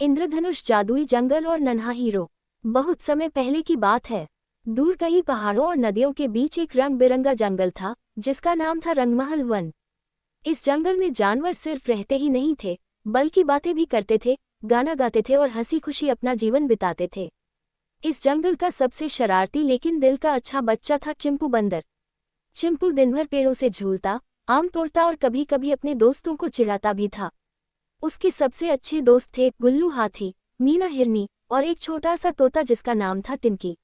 इंद्रधनुष, जादुई जंगल और नन्हा हीरो। बहुत समय पहले की बात है। दूर कहीं पहाड़ों और नदियों के बीच एक रंग बिरंगा जंगल था, जिसका नाम था रंगमहल वन। इस जंगल में जानवर सिर्फ रहते ही नहीं थे, बल्कि बातें भी करते थे, गाना गाते थे और हंसी खुशी अपना जीवन बिताते थे। इस जंगल का सबसे शरारती लेकिन दिल का अच्छा बच्चा था चिंपू बंदर। चिंपू दिन भर पेड़ों से झूलता, आम तोड़ता और कभी कभी अपने दोस्तों को चिढ़ाता भी था। उसके सबसे अच्छे दोस्त थे गुल्लू हाथी, मीना हिरनी और एक छोटा सा तोता जिसका नाम था टिंकी।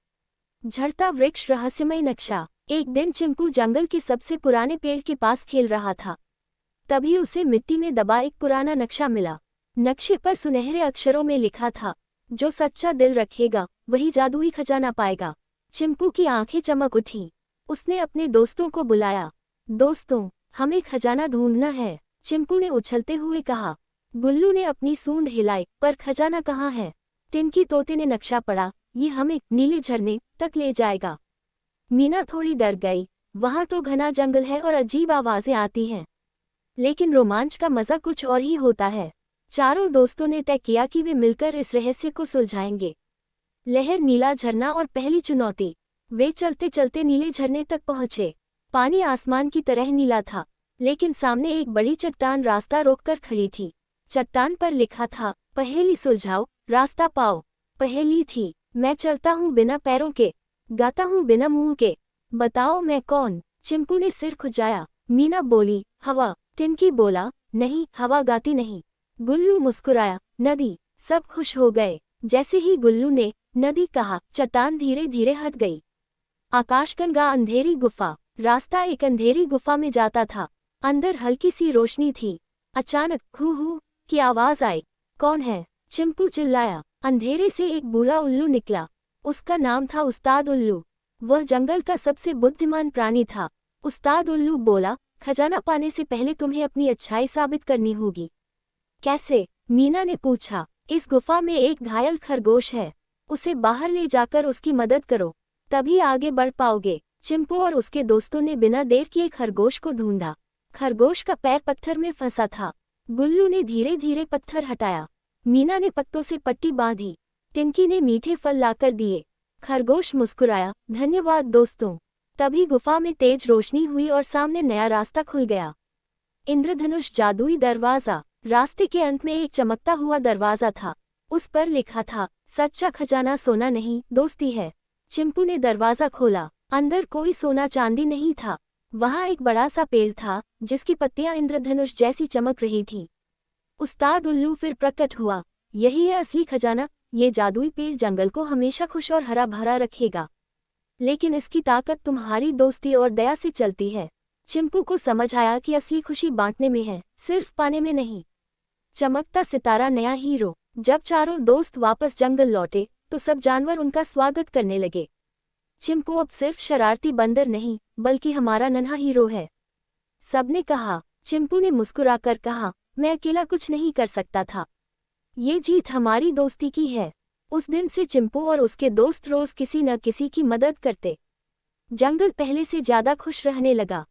झड़ता वृक्ष, रहस्यमय नक्शा। एक दिन चिंपू जंगल के सबसे पुराने पेड़ के पास खेल रहा था। तभी उसे मिट्टी में दबा एक पुराना नक्शा मिला। नक्शे पर सुनहरे अक्षरों में लिखा था, जो सच्चा दिल रखेगा वही जादुई खजाना पाएगा। चिंपू की आंखें चमक उठीं। उसने अपने दोस्तों को बुलाया। दोस्तों, हमें खजाना ढूंढना है, चिंपू ने उछलते हुए कहा। गुल्लू ने अपनी सूंड हिलाई, पर खजाना कहाँ है? टिंकी तोते ने नक्शा पढ़ा, ये हमें नीले झरने तक ले जाएगा। मीना थोड़ी डर गई, वहां तो घना जंगल है और अजीब आवाजें आती हैं। लेकिन रोमांच का मजा कुछ और ही होता है। चारों दोस्तों ने तय किया कि वे मिलकर इस रहस्य को सुलझाएंगे। लहर, नीला झरना और पहली चुनौती। वे चलते चलते नीले झरने तक पहुंचे। पानी आसमान की तरह नीला था, लेकिन सामने एक बड़ी चट्टान रास्ता रोककर खड़ी थी। चट्टान पर लिखा था, पहेली सुलझाओ, रास्ता पाओ। पहेली थी, मैं चलता हूँ बिना पैरों के, गाता हूँ बिना मुंह के, बताओ मैं कौन? चिंपू ने सिर खुजाया। मीना बोली, हवा। टिंकी बोला, नहीं, हवा गाती नहीं। गुल्लू मुस्कुराया, नदी। सब खुश हो गए। जैसे ही गुल्लू ने नदी कहा, चट्टान धीरे धीरे हट गई। आकाशगंगा, अंधेरी गुफा। रास्ता एक अंधेरी गुफा में जाता था। अंदर हल्की सी रोशनी थी। अचानक हू हू की आवाज आई। कौन है? चिंपू चिल्लाया। अंधेरे से एक बूढ़ा उल्लू निकला। उसका नाम था उस्ताद उल्लू। वह जंगल का सबसे बुद्धिमान प्राणी था। उस्ताद उल्लू बोला, खजाना पाने से पहले तुम्हें अपनी अच्छाई साबित करनी होगी। कैसे? मीना ने पूछा। इस गुफा में एक घायल खरगोश है, उसे बाहर ले जाकर उसकी मदद करो, तभी आगे बढ़ पाओगे। चिंपू और उसके दोस्तों ने बिना देर किए खरगोश को ढूंढा। खरगोश का पैर पत्थर में फंसा था। गुल्लू ने धीरे धीरे पत्थर हटाया। मीना ने पत्तों से पट्टी बांधी। टिंकी ने मीठे फल लाकर दिए। खरगोश मुस्कुराया, धन्यवाद दोस्तों। तभी गुफा में तेज रोशनी हुई और सामने नया रास्ता खुल गया। इंद्रधनुष, जादुई दरवाजा। रास्ते के अंत में एक चमकता हुआ दरवाजा था। उस पर लिखा था, सच्चा खजाना सोना नहीं, दोस्ती है। चिंपू ने दरवाजा खोला। अंदर कोई सोना चांदी नहीं था। वहां एक बड़ा सा पेड़ था, जिसकी पत्तियां इंद्रधनुष जैसी चमक रही थीं। उस्ताद उल्लू फिर प्रकट हुआ। यही है असली खजाना। ये जादुई पेड़ जंगल को हमेशा खुश और हरा भरा रखेगा। लेकिन इसकी ताकत तुम्हारी दोस्ती और दया से चलती है। चिंपू को समझ आया कि असली खुशी बांटने में है, सिर्फ पाने में नहीं। चमकता सितारा, नया हीरो। जब चारों दोस्त वापस जंगल लौटे, तो सब जानवर उनका स्वागत करने लगे। चिंपू अब सिर्फ शरारती बंदर नहीं, बल्कि हमारा नन्हा हीरो है, सबने कहा। चिंपू ने मुस्कुराकर कहा, मैं अकेला कुछ नहीं कर सकता था। ये जीत हमारी दोस्ती की है। उस दिन से चिंपू और उसके दोस्त रोज किसी न किसी की मदद करते। जंगल पहले से ज्यादा खुश रहने लगा।